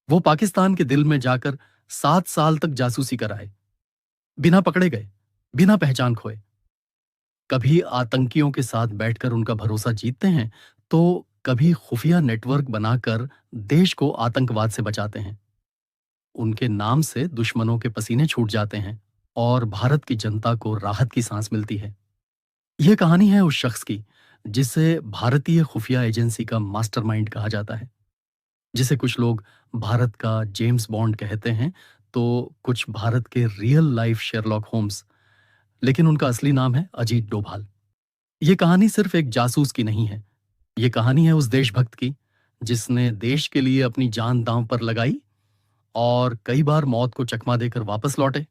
वो पाकिस्तान के दिल में जाकर 7 साल तक जासूसी कराए, बिना पकड़े गए, बिना पहचान खोए। कभी आतंकियों के साथ बैठकर उनका भरोसा जीतते हैं, तो कभी खुफिया नेटवर्क बनाकर देश को आतंकवाद से बचाते हैं। उनके नाम से दुश्मनों के पसीने छूट जाते हैं और भारत की जनता को राहत की सांस मिलती है। यह कहानी है उस शख्स की जिसे भारतीय खुफिया एजेंसी का मास्टरमाइंड कहा जाता है, जिसे कुछ लोग भारत का जेम्स बॉन्ड कहते हैं, तो कुछ भारत के रियल लाइफ शेरलॉक होम्स, लेकिन उनका असली नाम है अजीत डोभाल। ये कहानी सिर्फ एक जासूस की नहीं है, ये कहानी है उस देशभक्त की जिसने देश के लिए अपनी जान दांव पर लगाई और कई बार मौत को चकमा देकर वापस लौटे।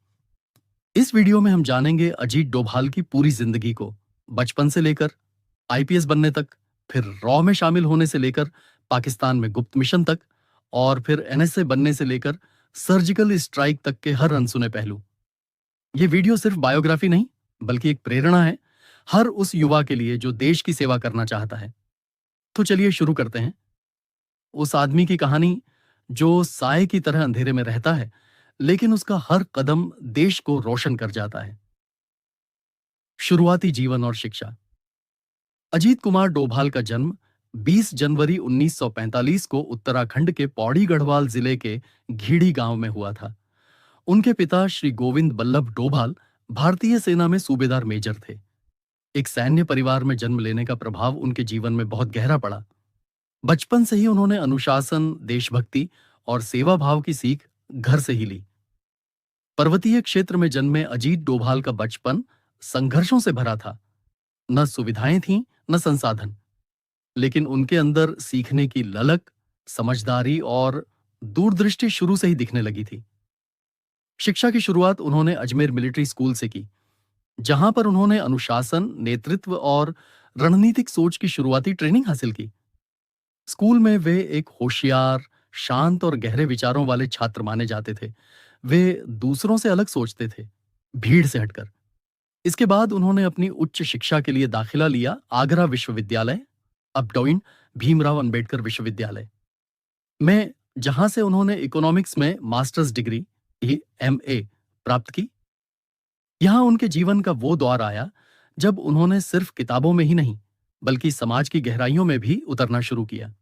इस वीडियो में हम जानेंगे अजीत डोभाल की पूरी जिंदगी को, बचपन से लेकर आईपीएस बनने तक, फिर रॉ में शामिल होने से लेकर पाकिस्तान में गुप्त मिशन तक, और फिर एनएसए बनने से लेकर सर्जिकल स्ट्राइक तक के हर अनसुने पहलू। ये वीडियो सिर्फ बायोग्राफी नहीं, बल्कि एक प्रेरणा है हर उस युवा के लिए जो देश की सेवा करना चाहता है। तो चलिए शुरू करते हैं। उस आदमी की कहानी जो साए की तरह अंधेरे में रहता है, लेकिन उसका हर कदम देश को रोशन कर जाता है। शुरुआती जीवन और शिक्षा। अजीत कुमार डोभाल का जन्म 20 जनवरी 1945 को उत्तराखंड के पौड़ी गढ़वाल जिले के घीड़ी गांव में हुआ था। उनके पिता श्री गोविंद बल्लभ डोभाल भारतीय सेना में सूबेदार मेजर थे। एक सैन्य परिवार में जन्म लेने का प्रभाव उनके जीवन में बहुत गहरा पड़ा। बचपन से ही उन्होंने अनुशासन, देशभक्ति और सेवा भाव की सीख घर से ही ली। पर्वतीय क्षेत्र में जन्मे अजीत डोभाल का बचपन संघर्षों से भरा था। न सुविधाएं थीं, न संसाधन, लेकिन उनके अंदर सीखने की ललक, समझदारी और दूरदृष्टि शुरू से ही दिखने लगी थी। शिक्षा की शुरुआत उन्होंने अजमेर मिलिट्री स्कूल से की, जहां पर उन्होंने अनुशासन, नेतृत्व और रणनीतिक सोच की शुरुआती ट्रेनिंग हासिल की। स्कूल में वे एक होशियार, शांत और गहरे विचारों वाले छात्र माने जाते थे। वे दूसरों से अलग सोचते थे, भीड़ से हटकर। इसके बाद उन्होंने अपनी उच्च शिक्षा के लिए दाखिला लिया आगरा विश्वविद्यालय, अब डॉइन भीमराव अंबेडकर विश्वविद्यालय में, जहां से उन्होंने इकोनॉमिक्स में मास्टर्स डिग्री एमए प्राप्त की। यहां उनके जीवन का वो दौर आया जब उन्होंने सिर्फ किताबों में ही नहीं, बल्कि समाज की गहराइयों में भी उतरना शुरू किया।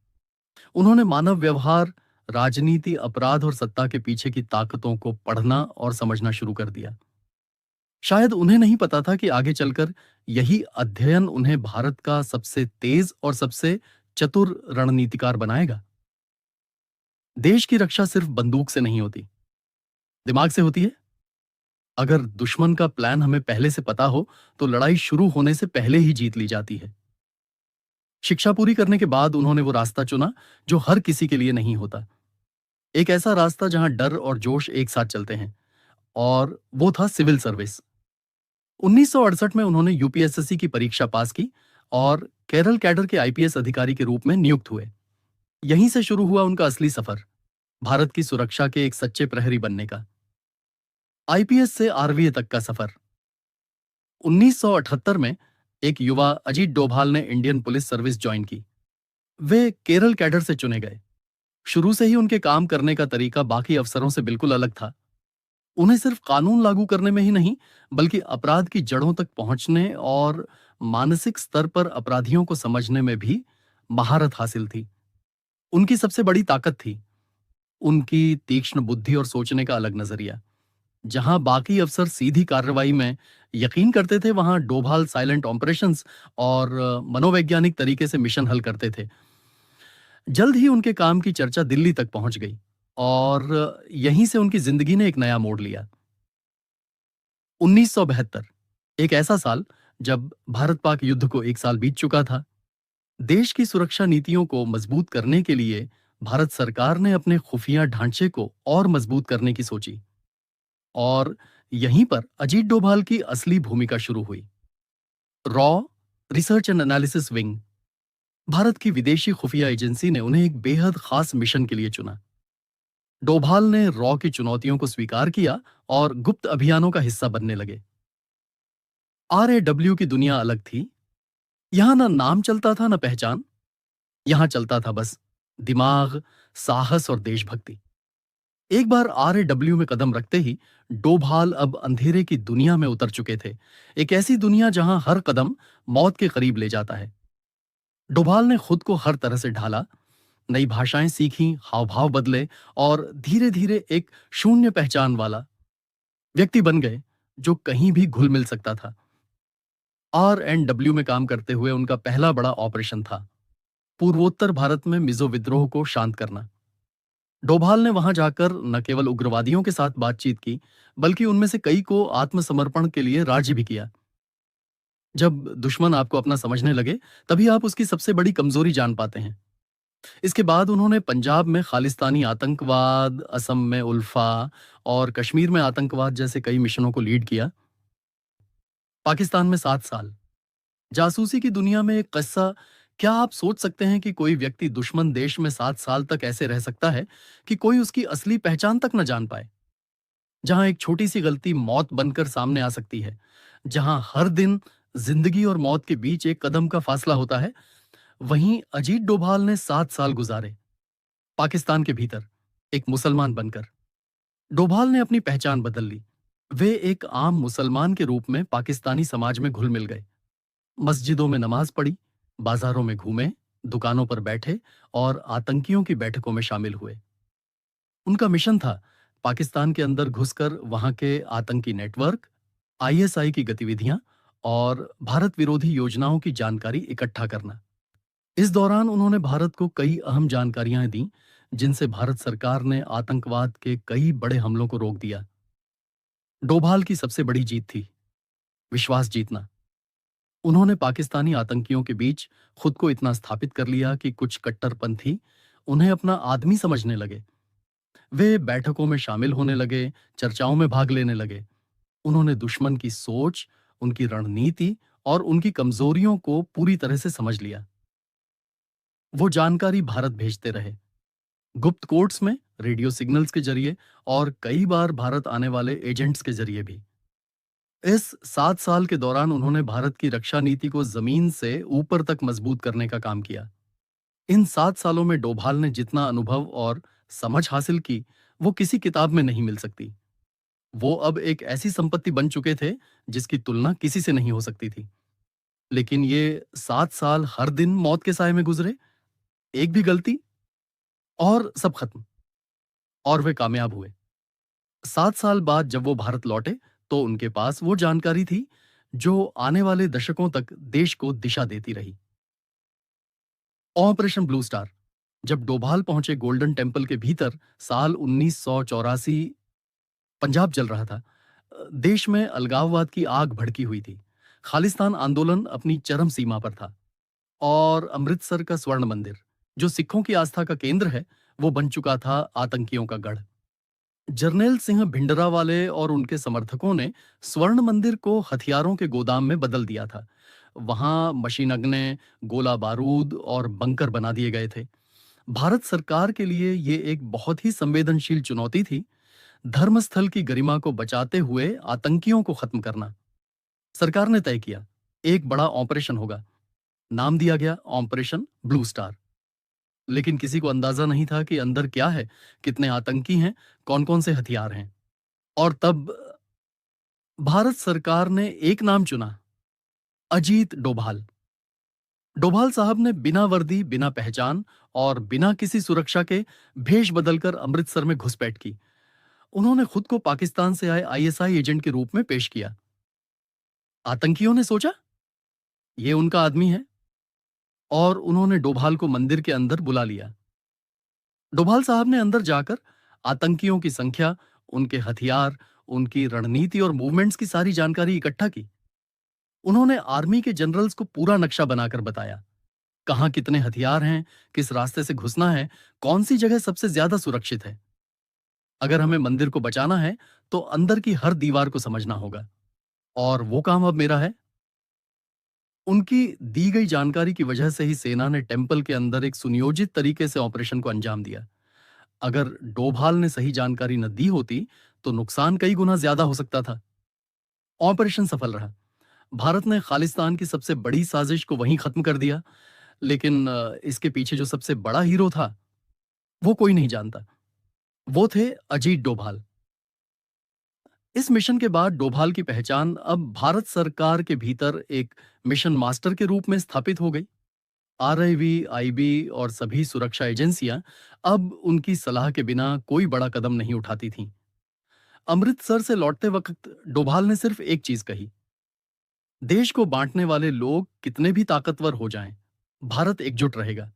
उन्होंने मानव व्यवहार, राजनीति, अपराध और सत्ता के पीछे की ताकतों को पढ़ना और समझना शुरू कर दिया। शायद उन्हें नहीं पता था कि आगे चलकर यही अध्ययन उन्हें भारत का सबसे तेज और सबसे चतुर रणनीतिकार बनाएगा। देश की रक्षा सिर्फ बंदूक से नहीं होती, दिमाग से होती है। अगर दुश्मन का प्लान हमें पहले से पता हो, तो लड़ाई शुरू होने से पहले ही जीत ली जाती है। शिक्षा पूरी करने के बाद उन्होंने वो रास्ता चुना जो हर किसी के लिए नहीं होता। एक ऐसा रास्ता जहां डर और जोश एक साथ चलते हैं, और वो था सिविल सर्विस। 1968 में उन्होंने यूपीएसएससी की परीक्षा पास की और केरल कैडर के आईपीएस अधिकारी के रूप में नियुक्त हुए। यहीं से शुरू हुआ उनका असली सफर, भारत की सुरक्षा के एक सच्चे प्रहरी बनने का। आईपीएस से आरवीए तक का सफर। 1978 में एक युवा अजीत डोभाल ने इंडियन पुलिस सर्विस ज्वाइन की। वे केरल कैडर से चुने गए। शुरू से ही उनके काम करने का तरीका बाकी अफसरों से बिल्कुल अलग था। उन्हें सिर्फ कानून लागू करने में ही नहीं, बल्कि अपराध की जड़ों तक पहुंचने और मानसिक स्तर पर अपराधियों को समझने में भी महारत हासिल थी। उनकी सबसे बड़ी ताकत थी उनकी तीक्ष्ण बुद्धि और सोचने का अलग नजरिया। जहां बाकी अफसर सीधी कार्रवाई में यकीन करते थे, वहां डोभाल साइलेंट ऑपरेशंस और मनोवैज्ञानिक तरीके से मिशन हल करते थे। जल्द ही उनके काम की चर्चा दिल्ली तक पहुंच गई और यहीं से उनकी जिंदगी ने एक नया मोड़ लिया। 1972, एक ऐसा साल जब भारत पाक युद्ध को एक साल बीत चुका था। देश की सुरक्षा नीतियों को मजबूत करने के लिए भारत सरकार ने अपने खुफिया ढांचे को और मजबूत करने की सोची, और यहीं पर अजीत डोभाल की असली भूमिका शुरू हुई। Raw research and analysis wing, Bharat की विदेशी खुफिया एजेंसी ने उन्हें एक बेहद खास मिशन के लिए चुना। डोभाल ने रॉ की चुनौतियों को स्वीकार किया और गुप्त अभियानों का हिस्सा बनने लगे। आरएडब्ल्यू की दुनिया अलग थी। यहां ना नाम चलता था, ना पहचान। यहां चलता था बस दिमाग, साहस और देशभक्ति। एक बार RAW में कदम रखते ही डोभाल अब अंधेरे की दुनिया में उतर चुके थे। एक ऐसी दुनिया जहां हर कदम मौत के करीब ले जाता है। डोभाल ने खुद को हर तरह से ढाला, नई भाषाएं सीखी, हाव भाव बदले और धीरे धीरे एक शून्य पहचान वाला व्यक्ति बन गए जो कहीं भी घुल मिल सकता था। RNW में काम करते हुए उनका पहला बड़ा ऑपरेशन था पूर्वोत्तर भारत में मिजो विद्रोह को शांत करना। डोभाल ने वहां जाकर न केवल उग्रवादियों के साथ बातचीत की, बल्कि उनमें से कई को आत्मसमर्पण के लिए राजी भी किया। जब दुश्मन आपको अपना समझने लगे, तभी आप उसकी सबसे बड़ी कमजोरी जान पाते हैं। इसके बाद उन्होंने पंजाब में खालिस्तानी आतंकवाद, असम में उल्फा और कश्मीर में आतंकवाद जैसे कई मिशनों को लीड किया। पाकिस्तान में 7 साल, जासूसी की दुनिया में एक किस्सा। क्या आप सोच सकते हैं कि कोई व्यक्ति दुश्मन देश में 7 साल तक ऐसे रह सकता है कि कोई उसकी असली पहचान तक न जान पाए? जहां एक छोटी सी गलती मौत बनकर सामने आ सकती है, जहां हर दिन जिंदगी और मौत के बीच एक कदम का फासला होता है, वहीं अजीत डोभाल ने 7 साल गुजारे पाकिस्तान के भीतर, एक मुसलमान बनकर। डोभाल ने अपनी पहचान बदल ली। वे एक आम मुसलमान के रूप में पाकिस्तानी समाज में घुल मिल गए। मस्जिदों में नमाज पढ़ी, बाजारों में घूमे, दुकानों पर बैठे और आतंकियों की बैठकों में शामिल हुए। उनका मिशन था पाकिस्तान के अंदर घुसकर वहां के आतंकी नेटवर्क, ISI की गतिविधियां और भारत विरोधी योजनाओं की जानकारी इकट्ठा करना। इस दौरान उन्होंने भारत को कई अहम जानकारियां दी, जिनसे भारत सरकार ने आतंकवाद के कई बड़े हमलों को रोक दिया। डोभाल की सबसे बड़ी जीत थी विश्वास जीतना। उन्होंने पाकिस्तानी आतंकियों के बीच खुद को इतना स्थापित कर लिया कि कुछ कट्टरपंथी उन्हें अपना आदमी समझने लगे। वे बैठकों में शामिल होने लगे, चर्चाओं में भाग लेने लगे। उन्होंने दुश्मन की सोच, उनकी रणनीति और उनकी कमजोरियों को पूरी तरह से समझ लिया। वो जानकारी भारत भेजते रहे, गुप्त कोड्स में, रेडियो सिग्नल्स के जरिए और कई बार भारत आने वाले एजेंट्स के जरिए भी। इस 7 साल के दौरान उन्होंने भारत की रक्षा नीति को जमीन से ऊपर तक मजबूत करने का काम किया। इन 7 सालों में डोभाल ने जितना अनुभव और समझ हासिल की, वो किसी किताब में नहीं मिल सकती। वो अब एक ऐसी संपत्ति बन चुके थे जिसकी तुलना किसी से नहीं हो सकती थी। लेकिन ये 7 साल हर दिन मौत के साए में गुजरे, एक भी गलती और सब खत्म, और वे कामयाब हुए। 7 साल बाद जब वो भारत लौटे, तो उनके पास वो जानकारी थी जो आने वाले दशकों तक देश को दिशा देती रही। Operation blue star. जब डोभाल पहुंचे गोल्डन टेम्पल के भीतर, साल 1984, पंजाब जल रहा था। देश में अलगाववाद की आग भड़की हुई थी। खालिस्तान आंदोलन अपनी चरम सीमा पर था और अमृतसर का स्वर्ण मंदिर, जो सिखों की आस्था का केंद्र है, वो बन चुका था आतंकियों का गढ़। जर्नैल सिंह भिंडरावाले और उनके समर्थकों ने स्वर्ण मंदिर को हथियारों के गोदाम में बदल दिया था। वहां मशीन अगने, गोला बारूद और बंकर बना दिए गए थे। भारत सरकार के लिए ये एक बहुत ही संवेदनशील चुनौती थी, धर्मस्थल की गरिमा को बचाते हुए आतंकियों को खत्म करना। सरकार ने तय किया, एक बड़ा ऑपरेशन होगा। नाम दिया गया ऑपरेशन ब्लू स्टार। लेकिन किसी को अंदाजा नहीं था कि अंदर क्या है, कितने आतंकी हैं, कौन कौन से हथियार हैं। और तब भारत सरकार ने एक नाम चुना, अजीत डोभाल। डोभाल साहब ने बिना वर्दी, बिना पहचान और बिना किसी सुरक्षा के भेष बदलकर अमृतसर में घुसपैठ की। उन्होंने खुद को पाकिस्तान से आए ISI एजेंट के रूप में पेश किया। आतंकियों ने सोचा ये उनका आदमी है, और उन्होंने डोभाल को मंदिर के अंदर बुला लिया। डोभाल साहब ने अंदर जाकर आतंकियों की संख्या, उनके हथियार, उनकी रणनीति और मूवमेंट्स की सारी जानकारी इकट्ठा की। उन्होंने आर्मी के जनरल्स को पूरा नक्शा बनाकर बताया, कहां कितने हथियार हैं, किस रास्ते से घुसना है, कौन सी जगह सबसे ज्यादा सुरक्षित है। अगर हमें मंदिर को बचाना है, तो अंदर की हर दीवार को समझना होगा, और वो काम अब मेरा है। उनकी दी गई जानकारी की वजह से ही सेना ने टेम्पल के अंदर एक सुनियोजित तरीके से ऑपरेशन को अंजाम दिया। अगर डोभाल ने सही जानकारी न दी होती, तो नुकसान कई गुना ज्यादा हो सकता था। ऑपरेशन सफल रहा। भारत ने खालिस्तान की सबसे बड़ी साजिश को वहीं खत्म कर दिया। लेकिन इसके पीछे जो सबसे बड़ा हीरो था, वो कोई नहीं जानता। वो थे अजीत डोभाल। इस मिशन के बाद डोभाल की पहचान अब भारत सरकार के भीतर एक मिशन मास्टर के रूप में स्थापित हो गई। आरआईवी, आईबी और सभी सुरक्षा एजेंसियां अब उनकी सलाह के बिना कोई बड़ा कदम नहीं उठाती थीं। अमृतसर से लौटते वक्त डोभाल ने सिर्फ एक चीज कही, देश को बांटने वाले लोग कितने भी ताकतवर हो जाएं, भारत एकजुट रहेगा,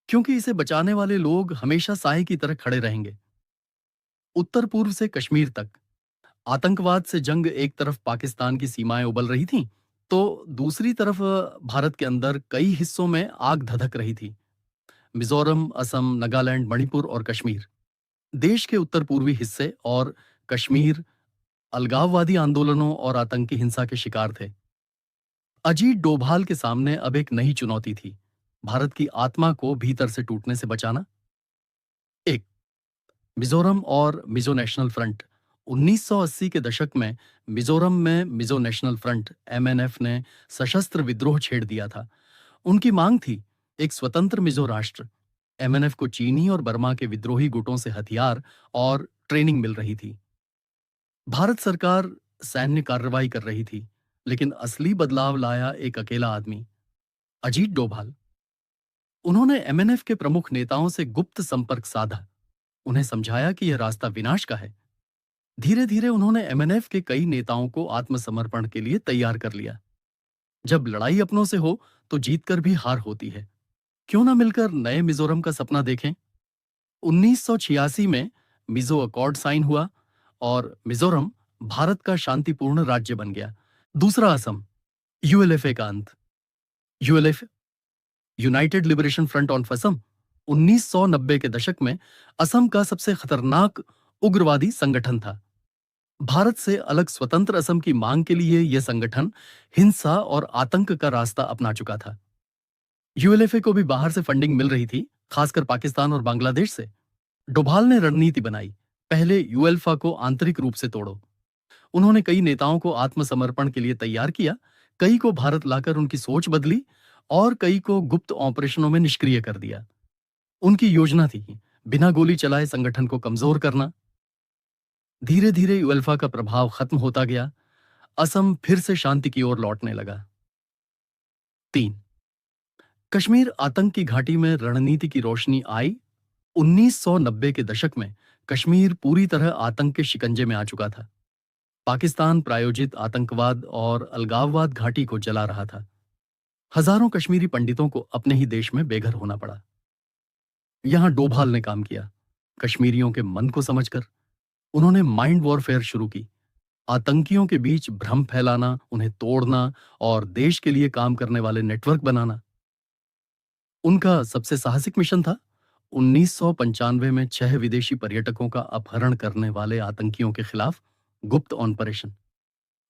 क्योंकि इसे बचाने वाले लोग हमेशा साए की तरह खड़े रहेंगे। उत्तर पूर्व से कश्मीर तक आतंकवाद से जंग एक तरफ पाकिस्तान की सीमाएं उबल रही थीं, तो दूसरी तरफ भारत के अंदर कई हिस्सों में आग धधक रही थी। मिजोरम, असम, नागालैंड, मणिपुर और कश्मीर, देश के उत्तर पूर्वी हिस्से और कश्मीर अलगाववादी आंदोलनों और आतंकी हिंसा के शिकार थे। अजीत डोभाल के सामने अब एक नई चुनौती थी, भारत की आत्मा को भीतर से टूटने से बचाना। एक, मिजोरम और मिजो नेशनल फ्रंट। 1980 के दशक में मिजोरम में मिजो नेशनल फ्रंट एमएनएफ ने सशस्त्र विद्रोह छेड़ दिया था। उनकी मांग थी एक स्वतंत्र मिजो राष्ट्र। एमएनएफ को चीनी और बर्मा के विद्रोही गुटों से हथियार और ट्रेनिंग मिल रही थी। भारत सरकार सैन्य कार्रवाई कर रही थी, लेकिन असली बदलाव लाया एक अकेला आदमी, अजीत डोभाल। उन्होंने एमएनएफ के प्रमुख नेताओं से गुप्त संपर्क साधा, उन्हें समझाया कि यह रास्ता विनाश का है। धीरे धीरे उन्होंने एमएनएफ के कई नेताओं को आत्मसमर्पण के लिए तैयार कर लिया। जब लड़ाई अपनों से हो तो जीतकर भी हार होती है, क्यों ना मिलकर नए मिजोरम का सपना देखें। 1986 में मिजो अकॉर्ड साइन हुआ और मिजोरम भारत का शांतिपूर्ण राज्य बन गया। दूसरा, असम, यूएलएफए का अंत। ULF, united liberation front of Assam, 1990 के दशक में असम का सबसे खतरनाक उग्रवादी संगठन था। भारत से अलग स्वतंत्र असम की मांग के लिए यह संगठन हिंसा और आतंक का रास्ता अपना चुका था। यूएलएफए को भी बाहर से फंडिंग मिल रही थी, खासकर पाकिस्तान और बांग्लादेश से। डोभाल ने रणनीति बनाई, पहले यूएल्फा को आंतरिक रूप से तोड़ो। उन्होंने कई नेताओं को आत्मसमर्पण के लिए तैयार किया, कई को भारत लाकर उनकी सोच बदली और कई को गुप्त ऑपरेशनों में निष्क्रिय कर दिया। उनकी योजना थी बिना गोली चलाए संगठन को कमजोर करना। धीरे धीरे यूएल्फा का प्रभाव खत्म होता गया, असम फिर से शांति की ओर लौटने लगा। 3, कश्मीर आतंक की घाटी में रणनीति की रोशनी आई। 1990 के दशक में कश्मीर पूरी तरह आतंक के शिकंजे में आ चुका था। पाकिस्तान प्रायोजित आतंकवाद और अलगाववाद घाटी को जला रहा था। हजारों कश्मीरी पंडितों को अपने ही देश में बेघर होना पड़ा। यहां डोभाल ने काम किया, कश्मीरियों के मन को समझकर। उन्होंने माइंड वॉरफेयर शुरू की, आतंकियों के बीच भ्रम फैलाना, उन्हें तोड़ना और देश के लिए काम करने वाले नेटवर्क बनाना। उनका सबसे साहसिक मिशन था 1995 में 6 विदेशी पर्यटकों का अपहरण करने वाले आतंकियों के खिलाफ गुप्त ऑपरेशन।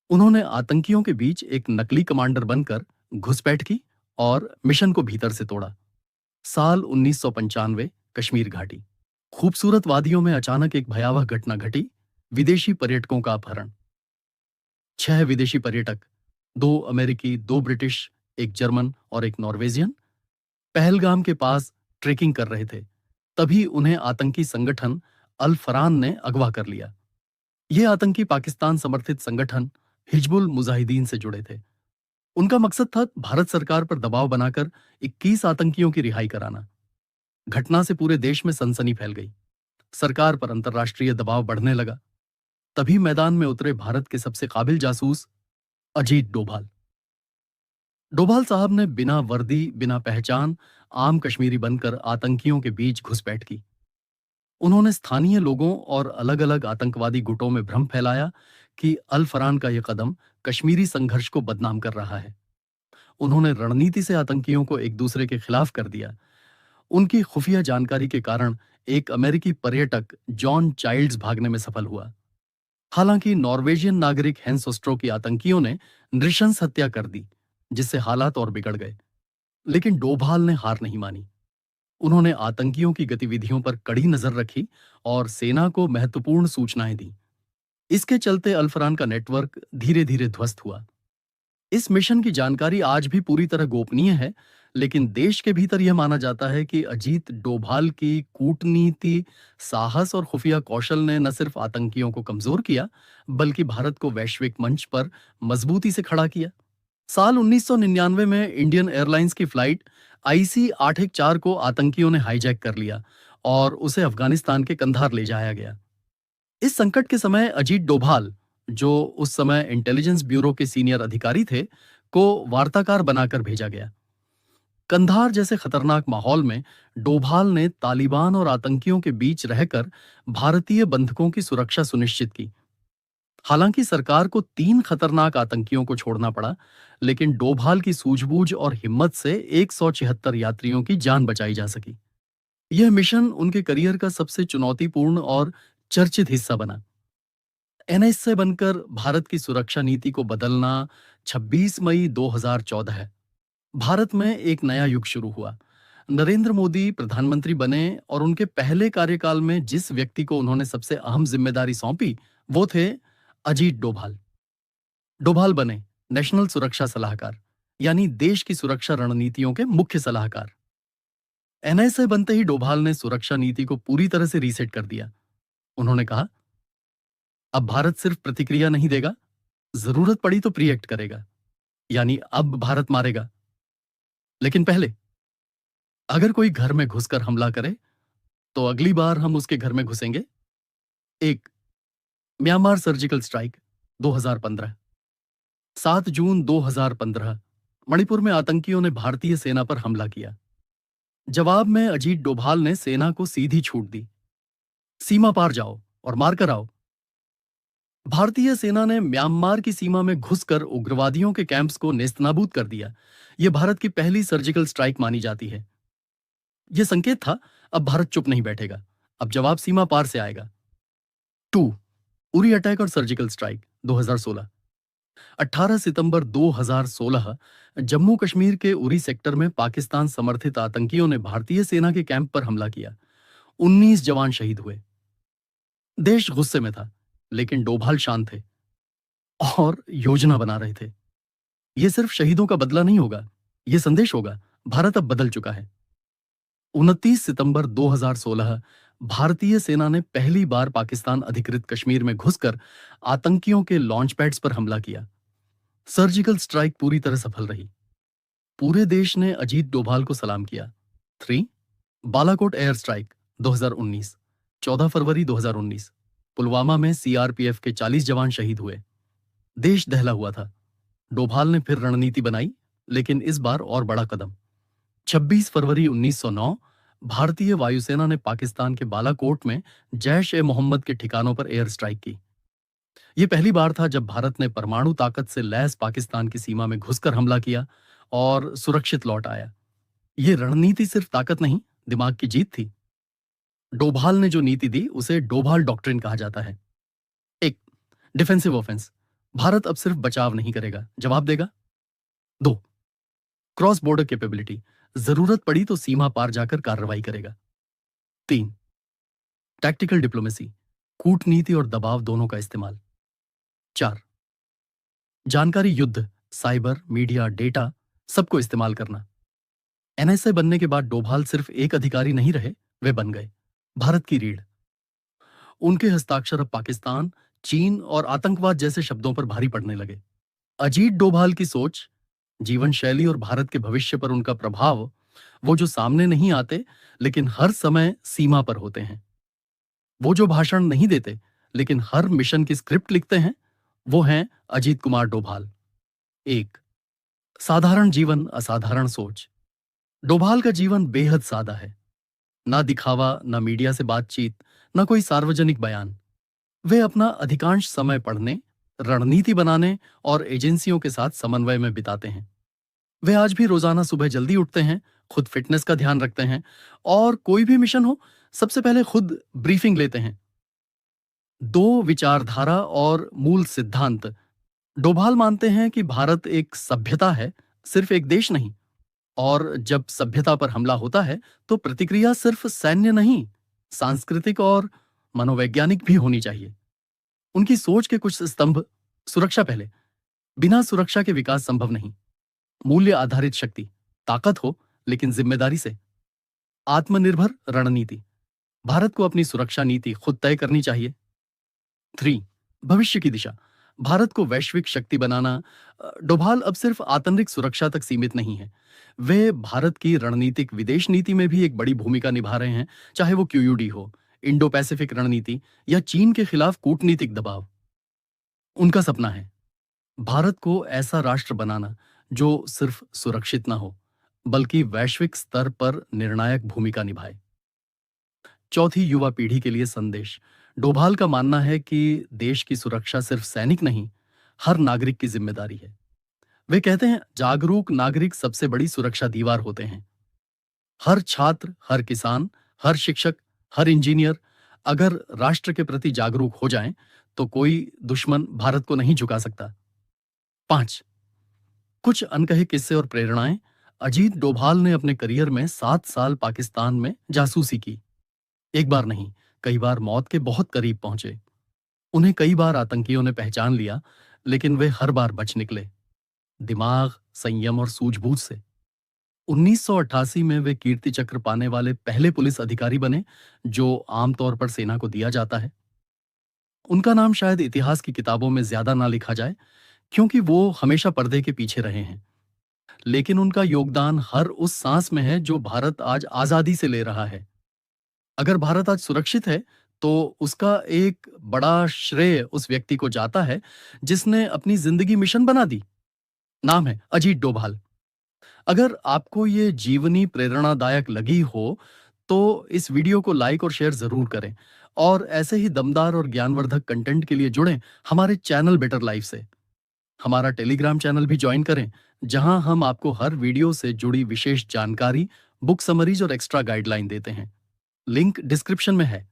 उन्होंने आतंकियों के बीच एक नकली कमांडर बनकर घुसपैठ की और मिशन को भीतर से तोड़ा। साल 1995, कश्मीर घाटी। खूबसूरत वादियों में अचानक एक भयावह घटना घटी, विदेशी पर्यटकों का अपहरण। 6 विदेशी पर्यटक, 2 अमेरिकी, 2 ब्रिटिश, एक जर्मन और एक नॉर्वेजियन, पहलगाम के पास ट्रेकिंग कर रहे थे। तभी उन्हें आतंकी संगठन अल फरान ने अगवा कर लिया। ये आतंकी पाकिस्तान समर्थित संगठन हिजबुल मुजाहिदीन से जुड़े थे। उनका मकसद था भारत सरकार पर दबाव बनाकर 21 आतंकियों की रिहाई कराना। घटना से पूरे देश में सनसनी फैल गई, सरकार पर अंतर्राष्ट्रीय दबाव बढ़ने लगा। तभी मैदान में उतरे भारत के सबसे काबिल जासूस अजीत डोभाल। डोभाल साहब ने बिना वर्दी, बिना पहचान, आम कश्मीरी बनकर आतंकियों के बीच घुसपैठ की। उन्होंने स्थानीय लोगों और अलग अलग आतंकवादी गुटों में भ्रम फैलाया कि अल फरान का यह कदम कश्मीरी संघर्ष को बदनाम कर रहा है। उन्होंने रणनीति से आतंकियों को एक दूसरे के खिलाफ कर दिया। उनकी खुफिया जानकारी के कारण एक अमेरिकी पर्यटक जॉन चाइल्ड्स भागने में सफल हुआ। हालांकि नॉर्वेजियन नागरिक हेंस ओस्ट्रो की आतंकियों ने नृशंस हत्या कर दी, जिससे हालात और बिगड़ गए। लेकिन डोभाल ने हार नहीं मानी। उन्होंने आतंकियों की गतिविधियों पर कड़ी नजर रखी और सेना को महत्वपूर्ण सूचनाएं दी। इसके चलते अल फरान का नेटवर्क धीरे धीरे ध्वस्त हुआ। इस मिशन की जानकारी आज भी पूरी तरह गोपनीय है, लेकिन देश के भीतर यह माना जाता है कि अजीत डोभाल की कूटनीति, साहस और खुफिया कौशल ने न सिर्फ आतंकियों को कमजोर किया, बल्कि भारत को वैश्विक मंच पर मजबूती से खड़ा किया। साल 1999 में इंडियन एयरलाइंस की फ्लाइट IC 814 को आतंकियों ने हाईजैक कर लिया और उसे अफगानिस्तान के कंधार ले जाया गया। इस संकट के समय अजीत डोभाल, जो उस समय इंटेलिजेंस ब्यूरो के सीनियर अधिकारी थे, को वार्ताकार बनाकर भेजा गया। कंधार जैसे खतरनाक माहौल में डोभाल ने तालिबान और आतंकियों के बीच रहकर भारतीय बंधकों की सुरक्षा सुनिश्चित की। हालांकि सरकार को 3 खतरनाक आतंकियों को छोड़ना पड़ा, लेकिन डोभाल की सूझबूझ और हिम्मत से 176 यात्रियों की जान बचाई जा सकी। यह मिशन उनके करियर का सबसे चुनौतीपूर्ण और चर्चित हिस्सा बना। NS से बनकर भारत की सुरक्षा नीति को बदलना 26 मई 2014 है। भारत में एक नया युग शुरू हुआ। नरेंद्र मोदी प्रधानमंत्री बने और उनके पहले कार्यकाल में जिस व्यक्ति को उन्होंने सबसे अहम जिम्मेदारी सौंपी, वो थे अजीत डोभाल। डोभाल बने नेशनल सुरक्षा सलाहकार, यानी देश की सुरक्षा रणनीतियों के मुख्य सलाहकार। NSA बनते ही डोभाल ने सुरक्षा नीति को पूरी तरह से रीसेट कर दिया। उन्होंने कहा, अब भारत सिर्फ प्रतिक्रिया नहीं देगा, जरूरत पड़ी तो प्रिएक्ट करेगा, यानी अब भारत मारेगा। लेकिन पहले, अगर कोई घर में घुसकर हमला करे, तो अगली बार हम उसके घर में घुसेंगे। 1. Myanmar surgical strike 2015। 7 जून 2015 मणिपुर में आतंकियों ने भारतीय सेना पर हमला किया। जवाब में अजीत डोभाल ने सेना को सीधी छूट दी, सीमा पार जाओ और मारकर आओ। भारतीय सेना ने म्यांमार की सीमा में घुसकर उग्रवादियों के कैंप्स को नेस्तनाबूद कर दिया। यह भारत की पहली सर्जिकल स्ट्राइक मानी जाती है। यह संकेत था, अब भारत चुप नहीं बैठेगा, अब जवाब सीमा पार से आएगा। 2. उरी अटैक और सर्जिकल स्ट्राइक 2016। 18 सितंबर 2016 जम्मू कश्मीर के उरी सेक्टर में पाकिस्तान समर्थित आतंकियों ने भारतीय सेना के कैंप पर हमला किया। 19 जवान शहीद हुए। देश गुस्से में था, लेकिन डोभाल शांत थे और योजना बना रहे थे। यह सिर्फ शहीदों का बदला नहीं होगा, यह संदेश होगा, भारत अब बदल चुका है। 29 सितंबर 2016 भारतीय सेना ने पहली बार पाकिस्तान अधिकृत कश्मीर में घुसकर आतंकियों के लॉन्च पैड्स पर हमला किया। सर्जिकल स्ट्राइक पूरी तरह सफल रही। पूरे देश ने अजीत डोभाल को सलाम किया। 3. Balakot air strike 2019। 14 फरवरी 2019 पुलवामा में CRPF के 40 जवान शहीद हुए। देश दहला हुआ था। डोभाल ने फिर रणनीति बनाई, लेकिन इस बार और बड़ा कदम। 26 फरवरी 1909 भारतीय वायुसेना ने पाकिस्तान के बालाकोट में जैश-ए-मोहम्मद के ठिकानों पर एयर स्ट्राइक की। यह पहली बार था जब भारत ने परमाणु ताकत से लैस पाकिस्तान की सीमा में घुसकर हमला किया और सुरक्षित लौट आया। यह रणनीति सिर्फ ताकत नहीं, दिमाग की जीत थी। डोभाल ने जो नीति दी, उसे डोभाल डॉक्ट्रिन कहा जाता है। 1. डिफेंसिव ऑफेंस, भारत अब सिर्फ बचाव नहीं करेगा, जवाब देगा। 2. क्रॉस बॉर्डर कैपेबिलिटी, जरूरत पड़ी तो सीमा पार जाकर कार्रवाई करेगा। 3. टैक्टिकल डिप्लोमेसी, कूटनीति और दबाव दोनों का इस्तेमाल। 4. जानकारी युद्ध, साइबर, मीडिया, डेटा, सबको इस्तेमाल करना। NSA बनने के बाद डोभाल सिर्फ एक अधिकारी नहीं रहे, वे बन गए भारत की रीढ़। उनके हस्ताक्षर अब पाकिस्तान, चीन और आतंकवाद जैसे शब्दों पर भारी पड़ने लगे। अजीत डोभाल की सोच, जीवन शैली और भारत के भविष्य पर उनका प्रभाव, वो जो सामने नहीं आते लेकिन हर समय सीमा पर होते हैं। वो जो भाषण नहीं देते लेकिन हर मिशन की स्क्रिप्ट लिखते हैं, वो हैं अजीत कुमार डोभाल। 1. साधारण जीवन, असाधारण सोच। डोभाल का जीवन बेहद सादा है। ना दिखावा, ना मीडिया से बातचीत, ना कोई सार्वजनिक बयान। वे अपना अधिकांश समय पढ़ने, रणनीति बनाने और एजेंसियों के साथ समन्वय में बिताते हैं। वे आज भी रोजाना सुबह जल्दी उठते हैं, खुद फिटनेस का ध्यान रखते हैं और कोई भी मिशन हो, सबसे पहले खुद ब्रीफिंग लेते हैं। 2. विचारधारा और मूल सिद्धांत। डोभाल मानते हैं कि भारत एक सभ्यता है, सिर्फ एक देश नहीं। और जब सभ्यता पर हमला होता है, तो प्रतिक्रिया सिर्फ सैन्य नहीं, सांस्कृतिक और मनोवैज्ञानिक भी होनी चाहिए। उनकी सोच के कुछ स्तंभ: सुरक्षा पहले, बिना सुरक्षा के विकास संभव नहीं। मूल्य आधारित शक्ति, ताकत हो लेकिन जिम्मेदारी से। आत्मनिर्भर रणनीति, भारत को अपनी सुरक्षा नीति खुद तय करनी चाहिए। 3, भविष्य की दिशा, भारत को वैश्विक शक्ति बनाना। डोभाल अब सिर्फ आतंरिक सुरक्षा तक सीमित नहीं है, वे भारत की रणनीतिक विदेश नीति में भी एक बड़ी भूमिका निभा रहे हैं, चाहे वो क्यूयूडी हो, इंडो पैसिफिक रणनीति या चीन के खिलाफ कूटनीतिक दबाव। उनका सपना है भारत को ऐसा राष्ट्र बनाना जो सिर्फ सुरक्षित ना हो बल्कि वैश्विक स्तर पर निर्णायक भूमिका निभाए। चौथी, युवा पीढ़ी के लिए संदेश, डोभाल का मानना है कि देश की सुरक्षा सिर्फ सैनिक नहीं, हर नागरिक की जिम्मेदारी है। वे कहते हैं जागरूक नागरिक सबसे बड़ी सुरक्षा दीवार होते हैं। हर छात्र, हर किसान, हर शिक्षक, हर इंजीनियर अगर राष्ट्र के प्रति जागरूक हो जाएं, तो कोई दुश्मन भारत को नहीं झुका सकता। 5, कुछ अनकहे किस्से और प्रेरणाएं। अजीत डोभाल ने अपने करियर में 7 साल पाकिस्तान में जासूसी की। एक बार नहीं, कई बार मौत के बहुत करीब पहुंचे। उन्हें कई बार आतंकियों ने पहचान लिया, लेकिन वे हर बार बच निकले, दिमाग, संयम और सूझबूझ से। 1988 में वे कीर्ति चक्र पाने वाले पहले पुलिस अधिकारी बने, जो आमतौर पर सेना को दिया जाता है। उनका नाम शायद इतिहास की किताबों में ज्यादा ना लिखा जाए, क्योंकि वो हमेशा पर्दे के पीछे रहे हैं, लेकिन उनका योगदान हर उस सांस में है जो भारत आज आजादी से ले रहा है। अगर भारत आज सुरक्षित है, तो उसका एक बड़ा श्रेय उस व्यक्ति को जाता है जिसने अपनी जिंदगी मिशन बना दी। नाम है अजीत डोभाल। अगर आपको ये जीवनी प्रेरणादायक लगी हो, तो इस वीडियो को लाइक और शेयर जरूर करें और ऐसे ही दमदार और ज्ञानवर्धक कंटेंट के लिए जुड़ें हमारे चैनल बेटर लाइफ से। हमारा टेलीग्राम चैनल भी ज्वाइन करें, जहां हम आपको हर वीडियो से जुड़ी विशेष जानकारी, बुक समरीज और एक्स्ट्रा गाइडलाइन देते हैं। लिंक डिस्क्रिप्शन में है।